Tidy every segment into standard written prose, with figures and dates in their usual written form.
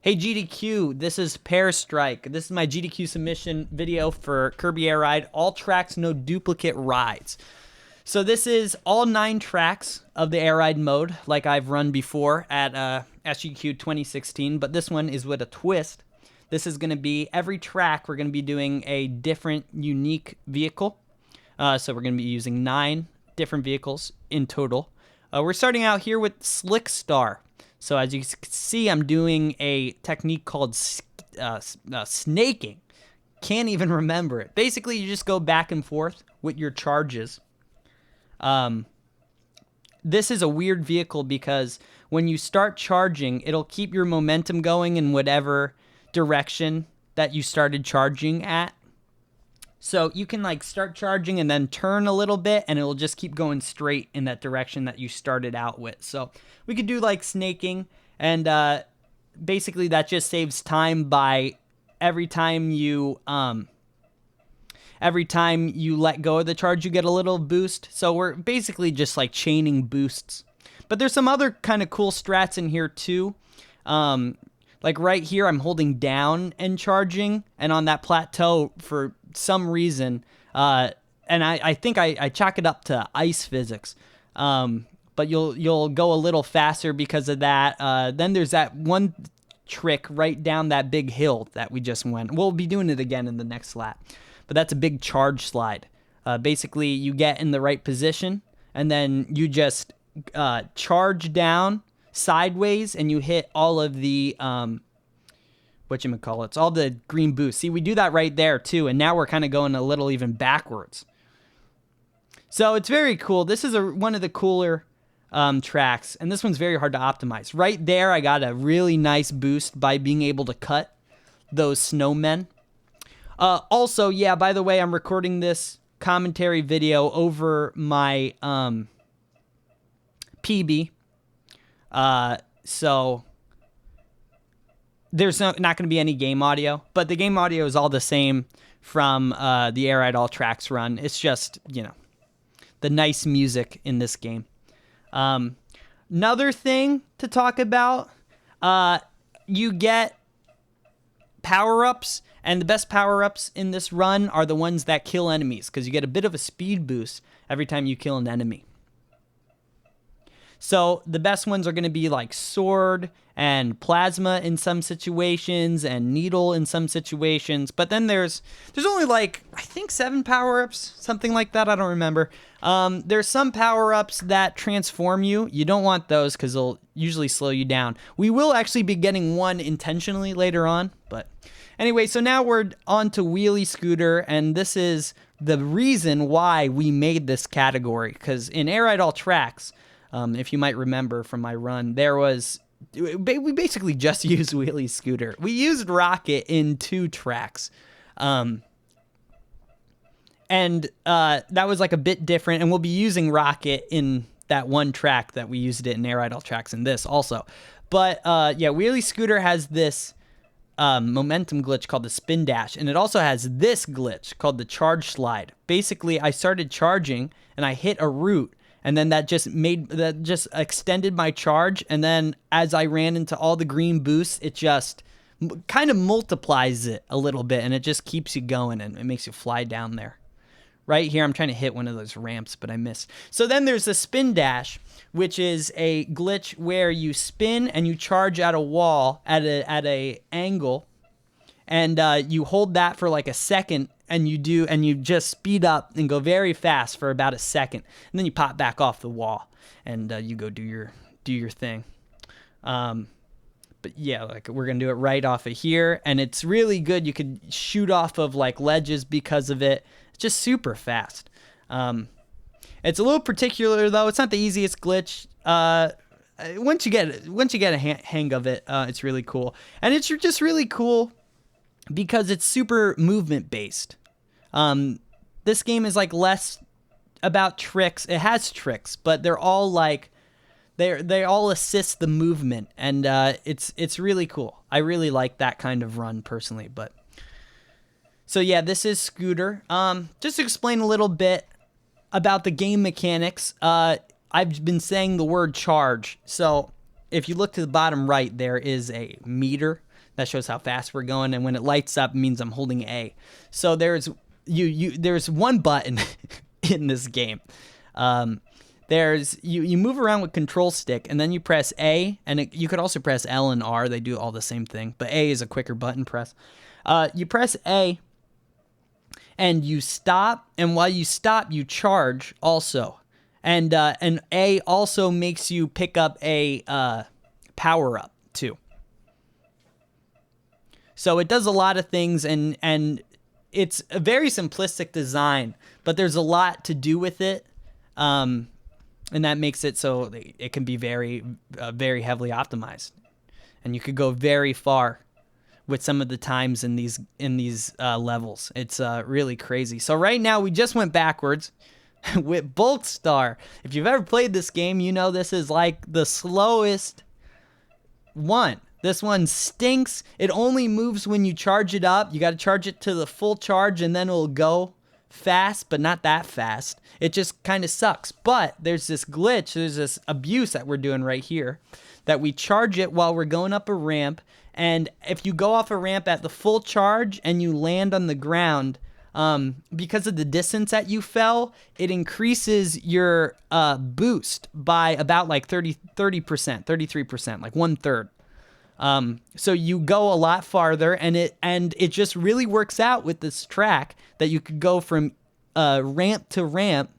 Hey GDQ, this is Pear Strike. This is my GDQ submission video for Kirby Air Ride. All tracks, no duplicate rides. So this is all 9 tracks of the Air Ride mode, like I've run before at SGQ 2016, but this one is with a twist. This is going to be every track. We're going to be doing a different, unique vehicle. So we're going to be using 9 different vehicles in total. We're starting out here with Slick Star. So as you can see, I'm doing a technique called snaking. Can't even remember it. Basically, you just go back and forth with your charges. This is a weird vehicle because when you start charging, it'll keep your momentum going in whatever direction that you started charging at. So you can like start charging and then turn a little bit and it'll just keep going straight in that direction that you started out with. So we could do like snaking, and basically that just saves time by every time you let go of the charge, you get a little boost. So we're basically just like chaining boosts. But there's some other kind of cool strats in here too. Like right here, I'm holding down and charging, and on that plateau for some reason, and I think I chalk it up to ice physics, but you'll go a little faster because of that. Then there's that one trick right down that big hill that we just went. We'll be doing it again in the next lap, but that's a big charge slide. Basically, you get in the right position, and then you just charge down sideways and you hit all of the whatchamacallits, all the green boosts. See, we do that right there too, and now we're kind of going a little even backwards. So it's very cool. This is one of the cooler tracks, and this one's very hard to optimize. Right there, I got a really nice boost by being able to cut those snowmen. Also, yeah, by the way, I'm recording this commentary video over my PB. So there's not going to be any game audio, but the game audio is all the same from the Air Ride All Tracks run. It's just, you know, the nice music in this game. Another thing to talk about, you get power-ups, and the best power-ups in this run are the ones that kill enemies, because you get a bit of a speed boost every time you kill an enemy. So the best ones are going to be like sword and plasma in some situations and needle in some situations. But then there's only like, I think 7 power-ups, something like that. I don't remember. There's some power-ups that transform you. You don't want those because they'll usually slow you down. We will actually be getting one intentionally later on. But anyway, so now we're on to Wheelie Scooter, and this is the reason why we made this category. Because in Air Ride All Tracks, if you might remember from my run, we basically just used Wheelie Scooter. We used Rocket in 2 tracks. And that was like a bit different, and we'll be using Rocket in that one track that we used it in Air Ride All Tracks in this also. But yeah, Wheelie Scooter has this momentum glitch called the spin dash, and it also has this glitch called the charge slide. Basically, I started charging and I hit a root, and then that just extended my charge, and then as I ran into all the green boosts, it just kind of multiplies it a little bit, and it just keeps you going, and it makes you fly down there. Right here, I'm trying to hit one of those ramps, but I missed. So then there's the spin dash, which is a glitch where you spin and you charge at a wall at a angle, and you hold that for like a second, and you just speed up and go very fast for about a second, and then you pop back off the wall, and you go do your thing. But yeah, like we're gonna do it right off of here, and it's really good. You could shoot off of like ledges because of it. It's just super fast. It's a little particular though. It's not the easiest glitch. Once you get a hang of it, it's really cool, and it's just really cool because it's super movement based. This game is like less about tricks. It has tricks, but they're all like they all assist the movement, and it's really cool. I really like that kind of run personally. But so yeah, this is Scooter. Just to explain a little bit about the game mechanics. I've been saying the word charge. So if you look to the bottom right, there is a meter. That shows how fast we're going, and when it lights up, it means I'm holding A. So there's one button in this game. You move around with control stick, and then you press A, and you could also press L and R. They do all the same thing, but A is a quicker button press. You press A, and you stop, and while you stop, you charge also. And A also makes you pick up a power-up, too. So it does a lot of things, and it's a very simplistic design, but there's a lot to do with it. And that makes it so it can be very, very heavily optimized, and you could go very far with some of the times in these levels. It's really crazy. So right now we just went backwards with Bulk Star. If you've ever played this game, you know this is like the slowest one. This one stinks. It only moves when you charge it up. You got to charge it to the full charge, and then it'll go fast, but not that fast. It just kind of sucks. But there's this glitch, there's this abuse that we're doing right here, that we charge it while we're going up a ramp, and if you go off a ramp at the full charge and you land on the ground, because of the distance that you fell, it increases your boost by about like 30%, 33%, like 1/3. So you go a lot farther, and it just really works out with this track that you could go from ramp to ramp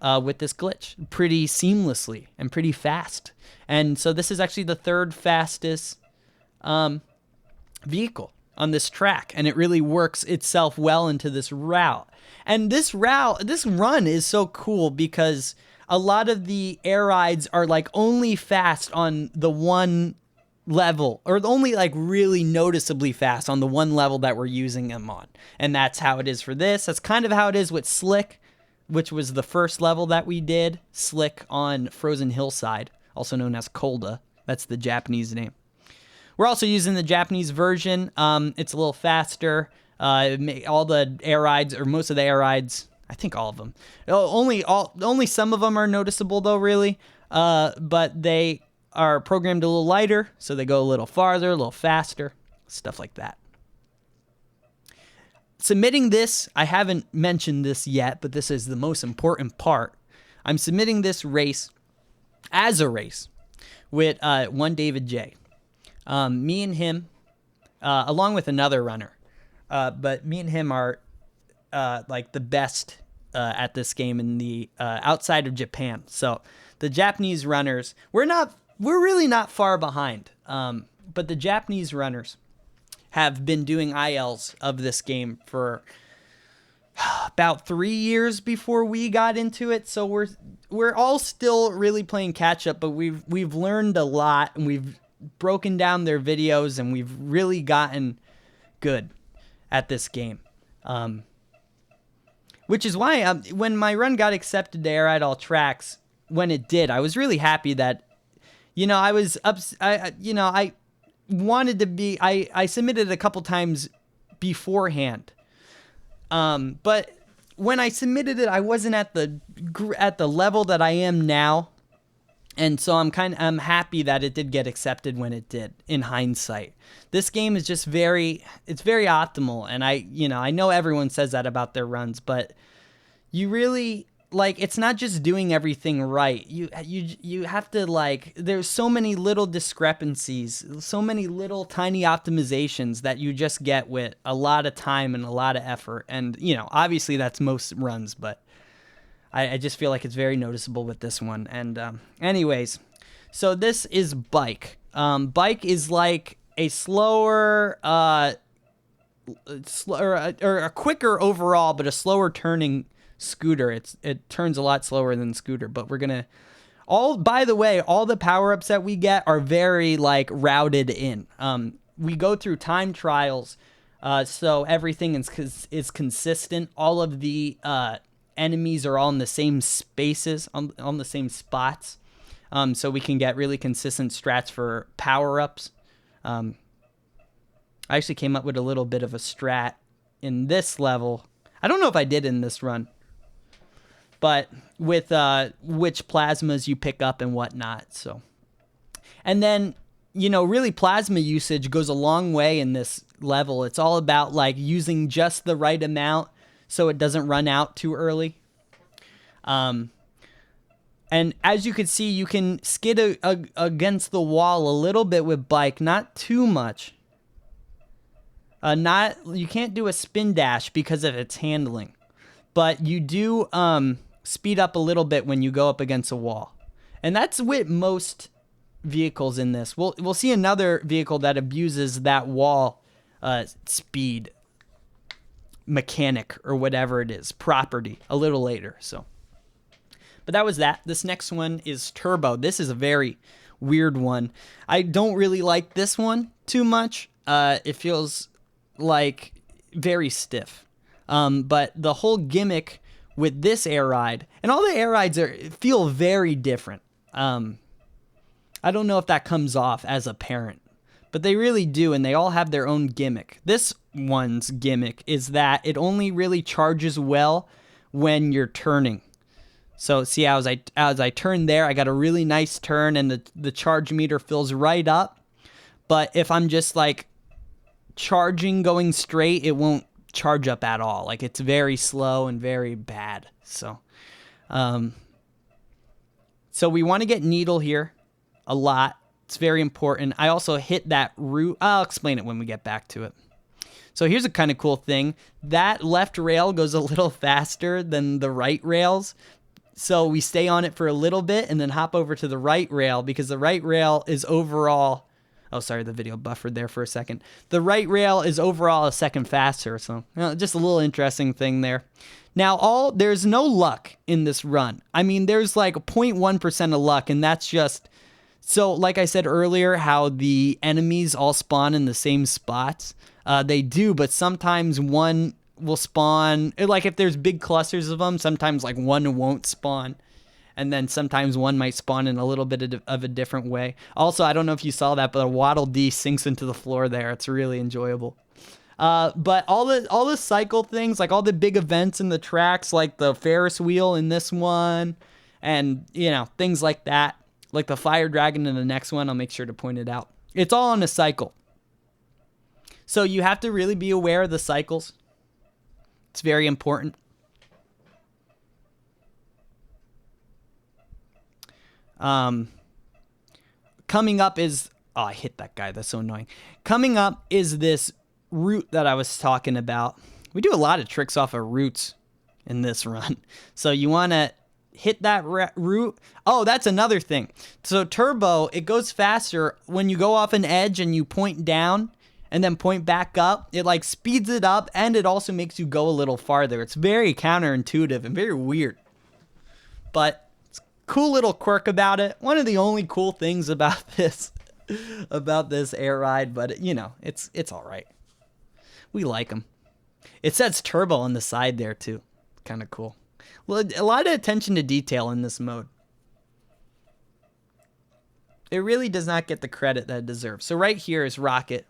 with this glitch pretty seamlessly and pretty fast. And so this is actually the third fastest vehicle on this track, and it really works itself well into this route. And this run is so cool because a lot of the air rides are like only fast on the one level, or only like really noticeably fast on the one level that we're using them on. And that's how it is for this. That's kind of how it is with Slick, which was the first level that we did. Slick on Frozen Hillside, also known as Kolda. That's the Japanese name. We're also using the Japanese version. It's a little faster. All the air rides, or most of the air rides, I think all of them. Only some of them are noticeable though, really. But they are programmed a little lighter, so they go a little farther, a little faster, stuff like that. Submitting this, I haven't mentioned this yet, but this is the most important part. I'm submitting this race as a race with one David J. Me and him, along with another runner, but me and him are like the best at this game in the outside of Japan. So the Japanese runners, we're really not far behind, but the Japanese runners have been doing ILs of this game for about 3 years before we got into it. So we're all still really playing catch up, but we've learned a lot, and we've broken down their videos, and we've really gotten good at this game. Which is why when my run got accepted to Air Ride All Tracks, when it did, I was really happy that, I was I wanted to be, I submitted a couple times beforehand. But when I submitted it, I wasn't at the level that I am now. And so I'm happy that it did get accepted when it did, in hindsight. This game is just it's very optimal. And I know everyone says that about their runs, but you really, it's not just doing everything right. You have to, there's so many little discrepancies, so many little tiny optimizations that you just get with a lot of time and a lot of effort. And, obviously that's most runs, but I just feel like it's very noticeable with this one. And anyways, so this is Bike. Bike is like a slower, or a quicker overall, but a slower turning scooter. It turns a lot slower than scooter, but we're gonna by the way, all the power-ups that we get are very routed in. We go through time trials, so everything is consistent. All of the enemies are all in the same spaces, on the same spots, so we can get really consistent strats for power-ups. I actually came up with a little bit of a strat in this level. I don't know if I did in this run, but with which plasmas you pick up and whatnot. So, and then you know, really plasma usage goes a long way in this level. It's all about like using just the right amount so it doesn't run out too early. And as you can see, you can skid against the wall a little bit with bike, not too much. You can't do a spin dash because of its handling, but you do speed up a little bit when you go up against a wall, and that's with most vehicles in this. We'll see another vehicle that abuses that wall speed mechanic or whatever it is, property, a little later. So, but that was that. This next one is Turbo. This is a very weird one. I don't really like this one too much. It feels like very stiff. But the whole gimmick with this air ride, and all the air rides feel very different. I don't know if that comes off as apparent, but they really do, and they all have their own gimmick. This one's gimmick is that it only really charges well when you're turning. So see, as I turn there, I got a really nice turn, and the charge meter fills right up. But if I'm just like charging going straight, it won't charge up at all. Like, it's very slow and very bad. So we want to get needle here a lot. It's very important. I also hit that root. I'll explain it when we get back to it. So here's a kind of cool thing. That left rail goes a little faster than the right rails. So we stay on it for a little bit and then hop over to the right rail, because the right rail is overall... Oh, sorry, the video buffered there for a second. The right rail is overall a second faster, so just a little interesting thing there. Now, there's no luck in this run. I mean, there's like 0.1% of luck, and that's just... So, like I said earlier, how the enemies all spawn in the same spots. They do, but sometimes one will spawn... Like, if there's big clusters of them, sometimes like one won't spawn. And then sometimes one might spawn in a little bit of a different way. Also, I don't know if you saw that, but a Waddle Dee sinks into the floor there. It's really enjoyable. But all the cycle things, like all the big events in the tracks, like the Ferris wheel in this one, and, you know, things like that, like the Fire Dragon in the next one, I'll make sure to point it out. It's all on a cycle. So you have to really be aware of the cycles. It's very important. Coming up is... Oh, I hit that guy. That's so annoying. Coming up is this route that I was talking about. We do a lot of tricks off of routes in this run. So you want to hit that route. Oh, that's another thing. So Turbo, it goes faster when you go off an edge and you point down and then point back up. It like speeds it up, and it also makes you go a little farther. It's very counterintuitive and very weird. But cool little quirk about it. One of the only cool things about this air ride, but you know, it's all right. We like them. It says Turbo on the side there too. Kind of cool. Well, a lot of attention to detail in this mode. It really does not get the credit that it deserves. So right here is Rocket.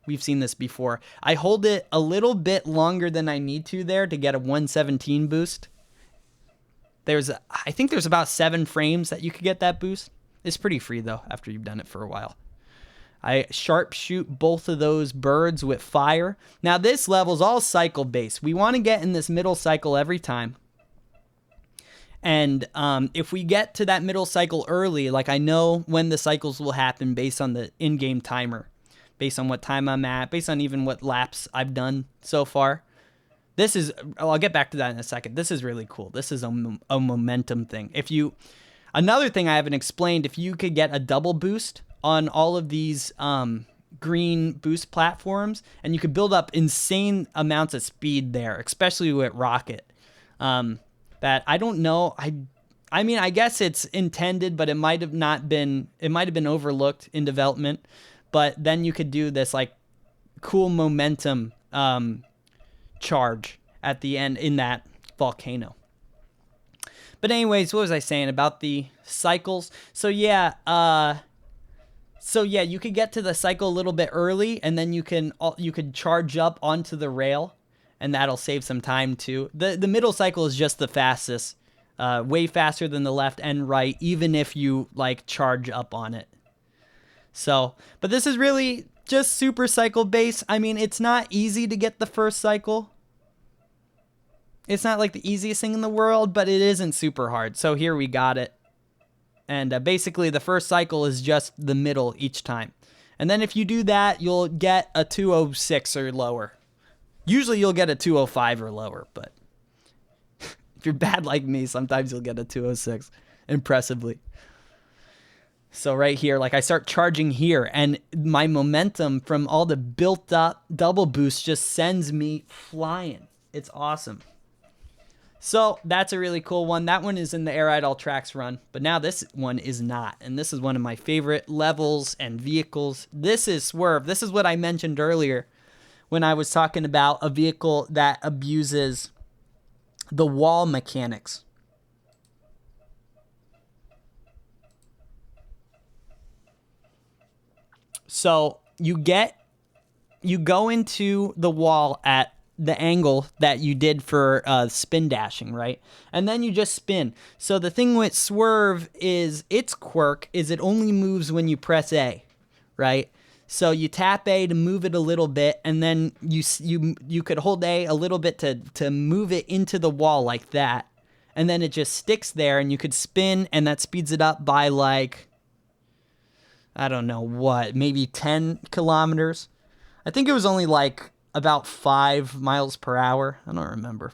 We've seen this before. I hold it a little bit longer than I need to there to get a 117 boost. I think there's about 7 frames that you could get that boost. It's pretty free though after you've done it for a while. I sharpshoot both of those birds with fire. Now this level's all cycle based. We want to get in this middle cycle every time. And if we get to that middle cycle early, like I know when the cycles will happen based on the in-game timer, based on what time I'm at, based on even what laps I've done so far. I'll get back to that in a second. This is really cool. This is a momentum thing. Another thing I haven't explained, if you could get a double boost on all of these green boost platforms, and you could build up insane amounts of speed there, especially with Rocket. That I don't know. I mean, I guess it's intended, but it might have been overlooked in development. But then you could do this like cool momentum charge at the end in that volcano. But anyways, what was I saying about the cycles? So yeah, you could get to the cycle a little bit early, and then you could charge up onto the rail, and that'll save some time too. The middle cycle is just the fastest, way faster than the left and right, even if you like charge up on it. So, but this is really just super cycle based. I mean, it's not easy to get the first cycle. It's not like the easiest thing in the world, but it isn't super hard. So here we got it. And basically the first cycle is just the middle each time. And then if you do that, you'll get a 206 or lower. Usually you'll get a 205 or lower, but if you're bad like me, sometimes you'll get a 206 impressively. So right here, like I start charging here, and my momentum from all the built up double boost just sends me flying. It's awesome. So that's a really cool one. That one is in the Air Idle Tracks run, but now this one is not. And this is one of my favorite levels and vehicles. This is Swerve. This is what I mentioned earlier when I was talking about a vehicle that abuses the wall mechanics. So you go into the wall at the angle that you did for spin dashing, right? And then you just spin. So the thing with Swerve is its quirk is it only moves when you press A, right? So you tap A to move it a little bit, and then you could hold A a little bit to move it into the wall like that, and then it just sticks there, and you could spin, and that speeds it up by like, I don't know what, maybe 10 kilometers. I think it was only like about 5 miles per hour. I don't remember.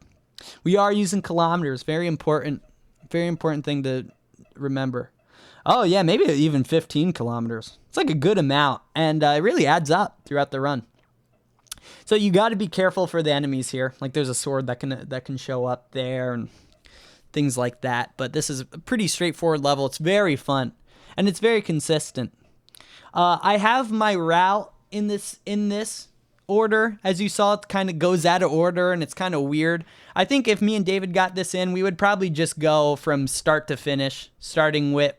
We are using kilometers. Very important thing to remember. Oh yeah, maybe even 15 kilometers. It's like a good amount, and it really adds up throughout the run. So you got to be careful for the enemies here. Like there's a sword that can show up there and things like that. But this is a pretty straightforward level. It's very fun, and it's very consistent. I have my route in this order. As you saw, it kind of goes out of order, and it's kind of weird. I think if me and David got this in, we would probably just go from start to finish, starting with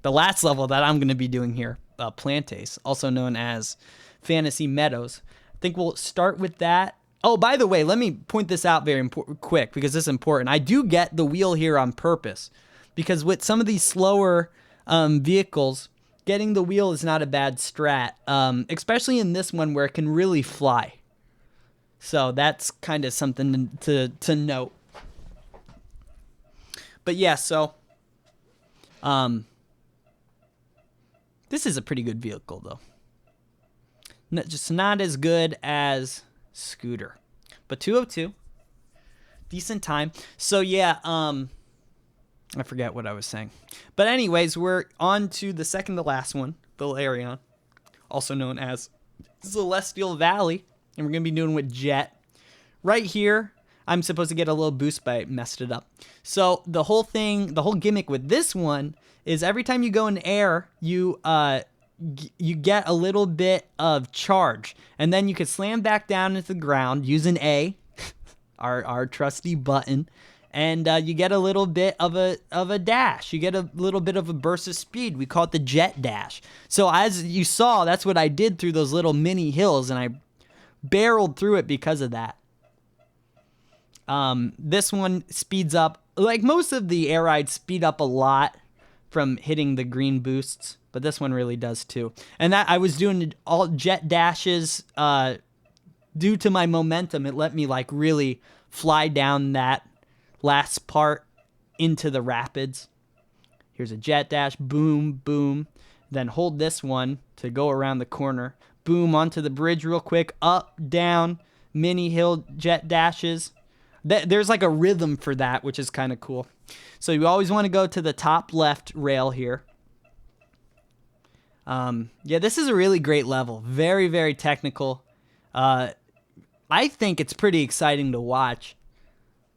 the last level that I'm going to be doing here, Plantace, also known as Fantasy Meadows. I think we'll start with that. Oh, by the way, let me point this out very quick, because this is important. I do get the wheel here on purpose, because with some of these slower vehicles, getting the wheel is not a bad strat, especially in this one where it can really fly. So that's kind of something to note. But yeah, so this is a pretty good vehicle, though. Just not as good as Scooter, but 202, decent time. So yeah, I forget what I was saying. But anyways, we're on to the second to last one, Valerian, also known as Celestial Valley. And we're going to be doing with Jet. Right here, I'm supposed to get a little boost, but I messed it up. So the whole gimmick with this one is every time you go in air, you get a little bit of charge. And then you can slam back down into the ground using A, our trusty button. And you get a little bit of a dash. You get a little bit of a burst of speed. We call it the jet dash. So as you saw, that's what I did through those little mini hills, and I barreled through it because of that. This one speeds up. Like most of the air rides speed up a lot from hitting the green boosts, but this one really does too. And that I was doing all jet dashes due to my momentum. It let me like really fly down that last part into the rapids. Here's a jet dash, boom, boom. Then hold this one to go around the corner. Boom, onto the bridge real quick, up, down, mini hill jet dashes. There's like a rhythm for that, which is kind of cool. So you always want to go to the top left rail here. Yeah, this is a really great level. Very, very technical. I think it's pretty exciting to watch.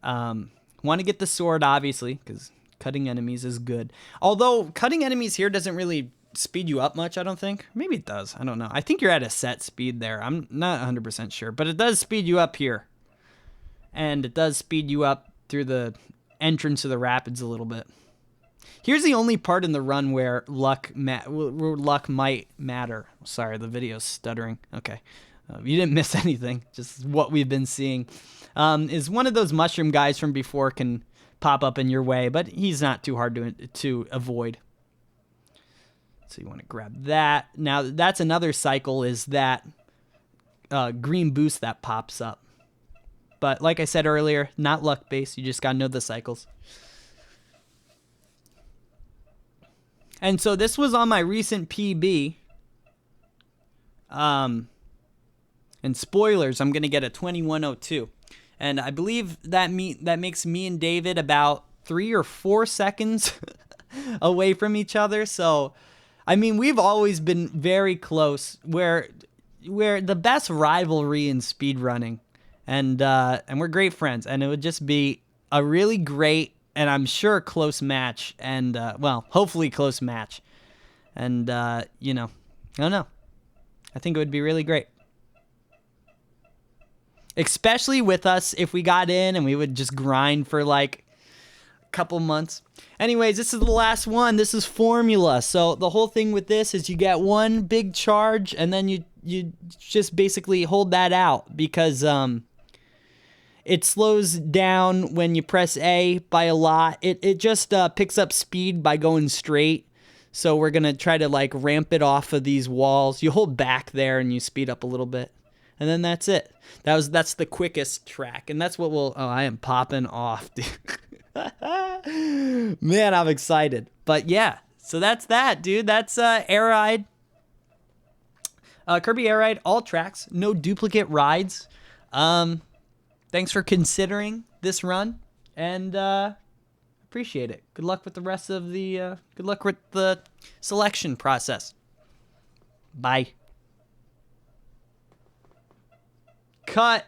Want to get the sword, obviously, because cutting enemies is good. Although cutting enemies here doesn't really speed you up much, I don't think. Maybe it does. I don't know. I think you're at a set speed there. I'm not 100% sure. But it does speed you up here. And it does speed you up through the entrance of the rapids a little bit. Here's the only part in the run where luck might matter. Sorry, the video's stuttering. Okay. You didn't miss anything. Just what we've been seeing. Is one of those mushroom guys from before can pop up in your way, but he's not too hard to avoid. So you want to grab that. Now that's another cycle, is that green boost that pops up. But like I said earlier, not luck based. You just got to know the cycles. And so this was on my recent PB. And spoilers, I'm going to get a 21:02. And I believe that makes me and David about 3 or 4 seconds away from each other. So, I mean, we've always been very close. We're the best rivalry in speedrunning. And we're great friends. And it would just be a really great, and I'm sure close match. And, well, hopefully close match. And, you know, I don't know. I think it would be really great. Especially with us, if we got in and we would just grind for like a couple months. Anyways, this is the last one. This is formula. So the whole thing with this is you get one big charge and then you just basically hold that out, because it slows down when you press A by a lot. It just picks up speed by going straight. So we're going to try to like ramp it off of these walls. You hold back there and you speed up a little bit. And then that's it. That's the quickest track. And that's what we'll... Oh, I am popping off, dude. Man, I'm excited. But yeah, so that's that, dude. That's Air Ride. Kirby Air Ride, all tracks. No duplicate rides. Thanks for considering this run. And appreciate it. Good luck with the rest of the... good luck with the selection process. Bye. Cut.